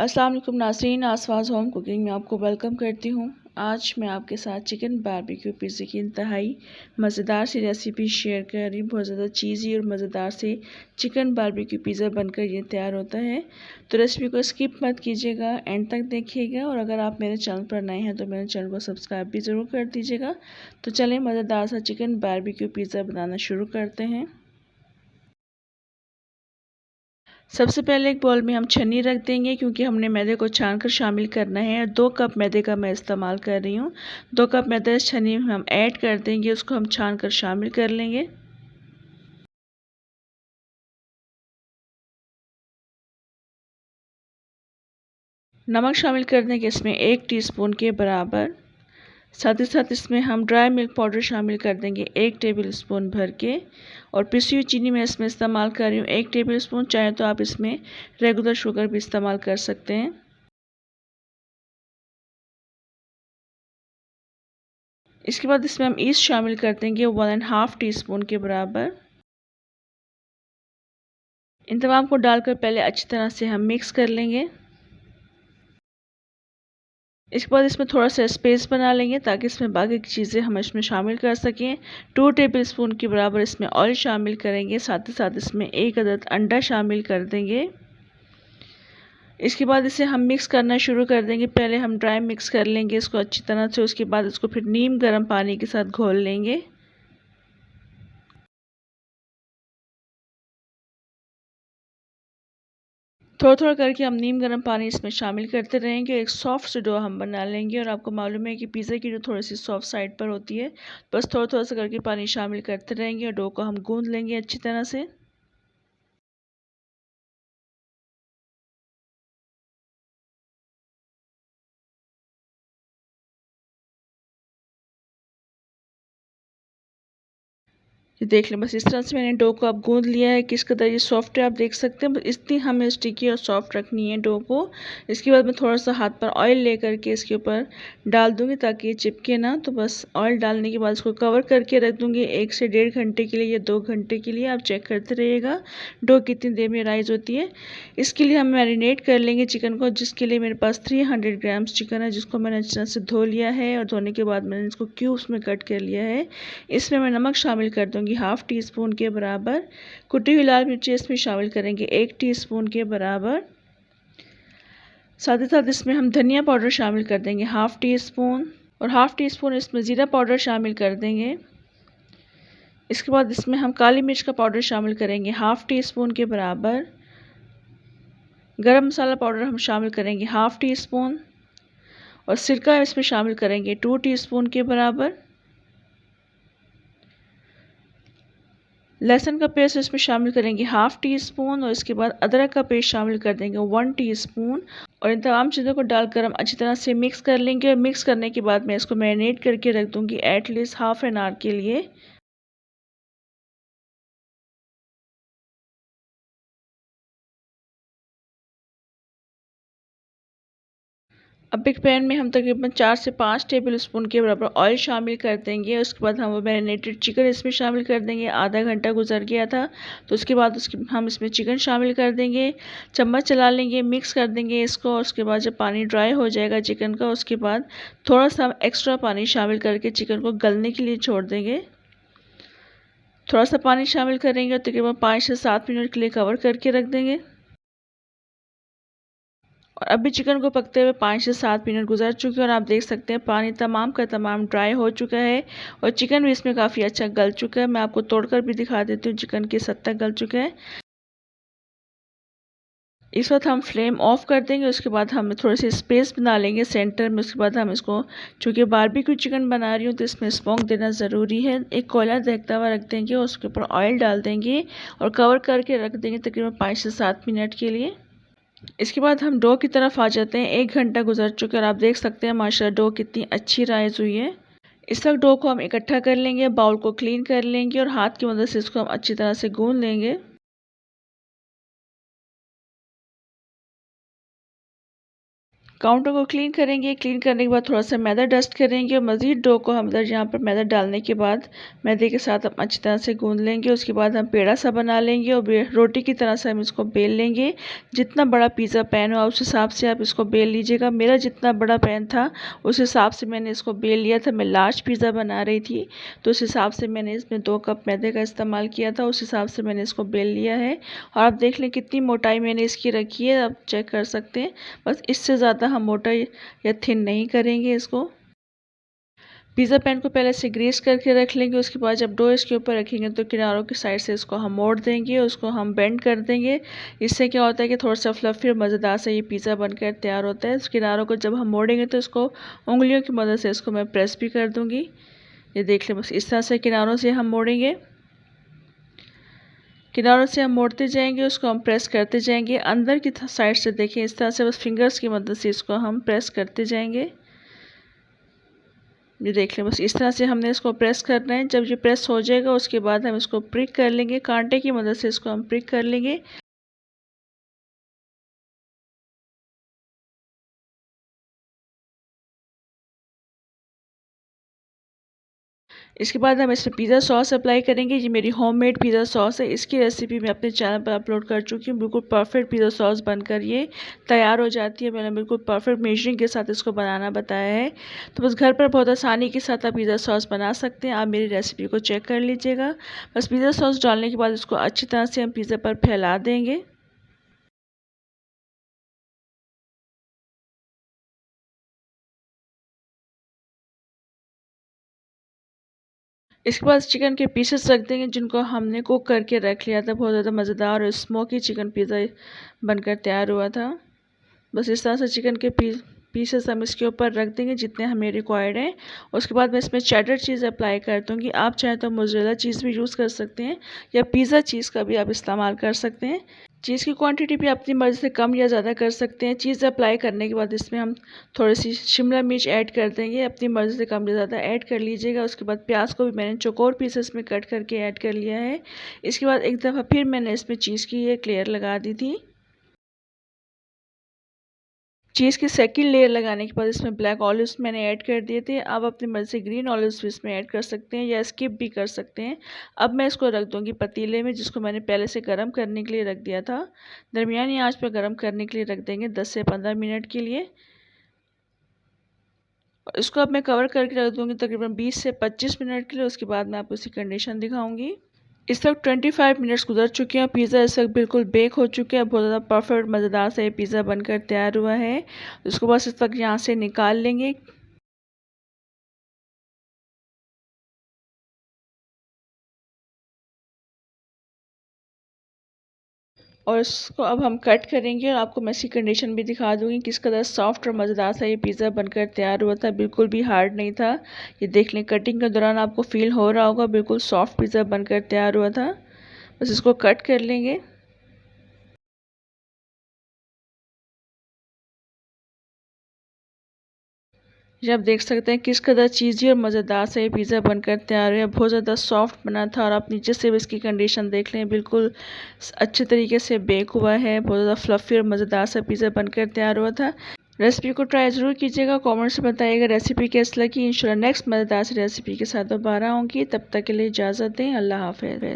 अस्सलाम वालेकुम नाज़रीन, आसवाज़ होम कुकिंग में आपको वेलकम करती हूँ। आज मैं आपके साथ चिकन बारबेक्यू पिज़्ज़ा की इंतहाई मज़ेदार सी रेसिपी शेयर कर रही हूँ। बहुत ज़्यादा चीज़ी और मज़ेदार से चिकन बारबेक्यू पिज़्ज़ा बनकर ये तैयार होता है। तो रेसिपी को स्किप मत कीजिएगा, एंड तक देखिएगा। और अगर आप मेरे चैनल पर नए हैं तो मेरे चैनल को सब्सक्राइब भी ज़रूर कर दीजिएगा। तो चलें मज़ेदार सा चिकन बारबेक्यू पिज़्ज़ा बनाना शुरू करते हैं। सबसे पहले एक बाउल में हम छन्नी रख देंगे, क्योंकि हमने मैदे को छानकर शामिल करना है। और 2 कप मैदे का मैं इस्तेमाल कर रही हूँ। 2 कप मैदा इस छन्नी में हम ऐड कर देंगे, उसको हम छानकर शामिल कर लेंगे। नमक शामिल कर देंगे इसमें 1 टीस्पून के बराबर। साथ ही साथ इसमें हम ड्राई मिल्क पाउडर शामिल कर देंगे 1 टेबल स्पून भर के। और पिसी हुई चीनी मैं इसमें इस्तेमाल कर रही हूँ 1 टेबल स्पून। चाहे तो आप इसमें रेगुलर शुगर भी इस्तेमाल कर सकते हैं। इसके बाद इसमें हम ईस्ट शामिल कर देंगे 1½ टीस्पून के बराबर। इन तमाम को डालकर पहले अच्छी तरह से हम मिक्स कर लेंगे। इसके बाद इसमें थोड़ा सा स्पेस बना लेंगे, ताकि इसमें बाकी की चीज़ें हम इसमें शामिल कर सकें। 2 टेबल स्पून के बराबर इसमें ऑयल शामिल करेंगे। साथ ही साथ इसमें 1 अदद अंडा शामिल कर देंगे। इसके बाद इसे हम मिक्स करना शुरू कर देंगे। पहले हम ड्राई मिक्स कर लेंगे इसको अच्छी तरह से। उसके बाद इसको फिर नीम गर्म पानी के साथ घोल लेंगे। थोड़ा थोड़ा करके हम नीम गर्म पानी इसमें शामिल करते रहेंगे। एक सॉफ्ट सी डो हम बना लेंगे। और आपको मालूम है कि पिज़्ज़ा की डो थोड़ी सी सॉफ्ट साइड पर होती है। बस थोड़ा थोड़ा सा करके पानी शामिल करते रहेंगे और डो को हम गूंद लेंगे अच्छी तरह से। ये देख लें, बस इस तरह से मैंने डो को अब गूंद लिया है। किस कदर ये सॉफ्ट है आप देख सकते हैं। बस इतनी हमें स्टिकी और सॉफ्ट रखनी है डो को। इसके बाद मैं थोड़ा सा हाथ पर ऑयल ले करके इसके ऊपर डाल दूंगी, ताकि ये चिपके ना। तो बस ऑयल डालने के बाद इसको कवर करके रख दूंगी 1 से 1.5 घंटे के लिए या 2 घंटे के लिए। आप चेक करते रहिएगा डो कितनी देर में राइज होती है। इसके लिए हम मैरिनेट कर लेंगे चिकन को, जिसके लिए मेरे पास 300 ग्राम्स चिकन है, जिसको मैंने अच्छी तरह से धो लिया है। और धोने के बाद मैंने इसको क्यूब्स में कट कर लिया है। इसमें मैं नमक शामिल कर दूंगी 1/2 टीस्पून के बराबर। कुटी हुई लाल मिर्ची इसमें शामिल करेंगे 1 टीस्पून के बराबर। साथ ही साथ इसमें हम धनिया पाउडर शामिल कर देंगे 1/2 टीस्पून। और 1/2 टीस्पून इसमें ज़ीरा पाउडर शामिल कर देंगे। इसके बाद इसमें हम काली मिर्च का पाउडर शामिल करेंगे 1/2 टीस्पून के बराबर। गरम मसाला पाउडर हम शामिल करेंगे 1/2 टीस्पून। और सिरका इसमें शामिल करेंगे 2 टीस्पून के बराबर। लहसुन का पेस्ट इसमें शामिल करेंगे 1/2 टीस्पून। और इसके बाद अदरक का पेस्ट शामिल कर देंगे 1 टीस्पून। और इन तमाम चीज़ों को डालकर हम अच्छी तरह से मिक्स कर लेंगे। और मिक्स करने के बाद मैं इसको मैरिनेट करके रख दूंगी एटलीस्ट ½ एन आवर के लिए। अब एक पैन में हम तकरीबन 4 से 5 टेबल स्पून के बराबर ऑयल शामिल कर देंगे। उसके बाद हम वो मैरिनेटेड चिकन इसमें शामिल कर देंगे। आधा घंटा गुजर गया था, तो उसके बाद हम इसमें चिकन शामिल कर देंगे। चम्मच चला लेंगे, मिक्स कर देंगे इसको। और उसके बाद जब पानी ड्राई हो जाएगा चिकन का, उसके बाद थोड़ा सा एक्स्ट्रा पानी शामिल करके चिकन को गलने के लिए छोड़ देंगे। थोड़ा सा पानी शामिल करेंगे और तकरीबन 5 से 7 मिनट के लिए कवर करके रख देंगे। और अभी चिकन को पकते हुए 5 से 7 मिनट गुजर चुके हैं। और आप देख सकते हैं पानी तमाम का तमाम ड्राई हो चुका है। और चिकन भी इसमें काफ़ी अच्छा गल चुका है। मैं आपको तोड़कर भी दिखा देती हूँ, चिकन किस हद तक गल चुका है। इस वक्त हम फ्लेम ऑफ कर देंगे। उसके बाद हम थोड़ी सी स्पेस बना लेंगे सेंटर में। उसके बाद हम इसको, चूँकि बारबेक्यू चिकन बना रही हूँ तो इसमें स्मोक देना ज़रूरी है। एक कोयला देखता हुआ रख देंगे, उसके ऊपर ऑयल डाल देंगे और कवर करके रख देंगे तकरीबन 5 से 7 मिनट के लिए। इसके बाद हम डो की तरफ आ जाते हैं। 1 घंटा गुजर चुका है और आप देख सकते हैं माशाल्लाह डो कितनी अच्छी राइज हुई है। इस वक्त डो को हम इकट्ठा कर लेंगे, बाउल को क्लीन कर लेंगे और हाथ की मदद से इसको हम अच्छी तरह से गूंद लेंगे। काउंटर को क्लीन करेंगे। क्लीन करने के बाद थोड़ा सा मैदा डस्ट करेंगे और मज़ीद डो को हम इधर यहाँ पर मैदा डालने के बाद मैदे के साथ हम अच्छी तरह से गूंद लेंगे। उसके बाद हम पेड़ा सा बना लेंगे और रोटी की तरह से हम इसको बेल लेंगे। जितना बड़ा पिज़्ज़ा पैन हो उस हिसाब से आप इसको बेल लीजिएगा। मेरा जितना बड़ा पैन था उस हिसाब से मैंने इसको बेल लिया था। मैं लार्ज पिज़्ज़ा बना रही थी तो उस हिसाब से मैंने इसमें 2 कप मैदे का इस्तेमाल किया था। उस हिसाब से मैंने इसको बेल लिया है और आप देख लें कितनी मोटाई मैंने इसकी रखी है, आप चेक कर सकते हैं। बस इससे ज़्यादा हम मोटा या थिन नहीं करेंगे इसको। पिज़्ज़ा पैन को पहले से ग्रीस करके रख लेंगे। उसके बाद जब डो इसके ऊपर रखेंगे तो किनारों की साइड से इसको हम मोड़ देंगे, उसको हम बेंड कर देंगे। इससे क्या होता है कि थोड़ा सा फ्लफी और मज़ेदार सा ये पिज़्ज़ा बनकर तैयार होता है। इस किनारों को जब हम मोड़ेंगे तो इसको उंगलियों की मदद से इसको मैं प्रेस भी कर दूँगी। ये देख लें, बस इस तरह से किनारों से हम मोड़ेंगे। किनारों से हम मोड़ते जाएंगे, उसको हम प्रेस करते जाएंगे। अंदर की साइड से देखें, इस तरह से बस फिंगर्स की मदद से इसको हम प्रेस करते जाएंगे। ये देख लें, बस इस तरह से हमने इसको प्रेस करना है। जब ये प्रेस हो जाएगा उसके बाद हम इसको प्रिक कर लेंगे, कांटे की मदद से इसको हम प्रिक कर लेंगे। इसके बाद हम इसमें पिज़्ज़ा सॉस अप्लाई करेंगे। ये मेरी होममेड पिज़्ज़ा सॉस है। इसकी रेसिपी मैं अपने चैनल पर अपलोड कर चुकी हूँ। बिल्कुल परफेक्ट पिज़्ज़ा सॉस बनकर ये तैयार हो जाती है। मैंने बिल्कुल परफेक्ट मेजरिंग के साथ इसको बनाना बताया है। तो बस घर पर बहुत आसानी के साथ आप पिज़्ज़ा सॉस बना सकते हैं। आप मेरी रेसिपी को चेक कर लीजिएगा। बस पिज़्ज़ा सॉस डालने के बाद इसको अच्छी तरह से हम पिज़्ज़ा पर फैला देंगे। इसके बाद चिकन के पीसेस रख देंगे जिनको हमने कुक करके रख लिया था। बहुत ज़्यादा मज़ेदार और स्मोकी चिकन पिज़्ज़ा बनकर तैयार हुआ था। बस इस तरह से चिकन के पीसेस हम इसके ऊपर रख देंगे जितने हमें रिक्वायर्ड हैं। उसके बाद मैं इसमें चेडर चीज़ अप्लाई कर दूँगी। आप चाहें तो मोज़रेला चीज़ भी यूज़ कर सकते हैं या पिज़्ज़ा चीज़ का भी आप इस्तेमाल कर सकते हैं। चीज़ की क्वांटिटी भी अपनी मर्ज़ी से कम या ज़्यादा कर सकते हैं। चीज़ अप्लाई करने के बाद इसमें हम थोड़ी सी शिमला मिर्च ऐड कर देंगे। अपनी मर्ज़ी से कम या ज़्यादा ऐड कर लीजिएगा। उसके बाद प्याज को भी मैंने चौकोर पीसेस में कट करके ऐड कर लिया है। इसके बाद एक दफ़ा फिर मैंने इसमें चीज़ की एक लेयर लगा दी थी। चीज़ की सेकंड लेयर लगाने के बाद इसमें ब्लैक ऑलिव्स मैंने ऐड कर दिए थे। आप अपनी मर्ज़ी से ग्रीन ऑलिव्स भी इसमें ऐड कर सकते हैं या स्किप भी कर सकते हैं। अब मैं इसको रख दूँगी पतीले में जिसको मैंने पहले से गर्म करने के लिए रख दिया था। दरमियानी आंच पर गर्म करने के लिए रख देंगे 10 से 15 मिनट के लिए। इसको अब मैं कवर करके रख दूँगी तकरीबन 20 से 25 मिनट के लिए। उसके बाद मैं आपको इसकी कंडीशन दिखाऊँगी। इस वक्त 25 मिनट्स गुजर चुके हैं। पिज़्ज़ा इस वक्त बिल्कुल बेक हो चुके हैं। बहुत ज़्यादा परफेक्ट मज़ेदार सा ये पिज़्ज़ा बनकर तैयार हुआ है। इसको बस इस वक्त यहाँ से निकाल लेंगे। और इसको अब हम कट करेंगे और आपको मैं इसकी कंडीशन भी दिखा दूँगी किस कदर सॉफ्ट और मज़ेदार सा ये पिज़्ज़ा बनकर तैयार हुआ था। बिल्कुल भी हार्ड नहीं था। ये देख लें, कटिंग के दौरान आपको फ़ील हो रहा होगा बिल्कुल सॉफ्ट पिज़्ज़ा बनकर तैयार हुआ था। बस इसको कट कर लेंगे। ये आप देख सकते हैं किस कदर चीज़ी और मज़ेदार सा ये पिज़्ज़ा बनकर तैयार है। बहुत ज़्यादा सॉफ्ट बना था और आप नीचे से भी इसकी कंडीशन देख लें, बिल्कुल अच्छे तरीके से बेक हुआ है। बहुत ज़्यादा फ्लफ़ी और मज़ेदार सा पिज़्ज़ा बनकर तैयार हुआ था। रेसिपी को ट्राई ज़रूर कीजिएगा, कमेंट से बताइएगा रेसिपी कैसी लगी। इंशाल्लाह नेक्स्ट मज़ेदार सी रेसिपी के साथ दोबारा आऊँगी। तब तक के लिए इजाज़त दें। अल्लाह हाफ़िज़।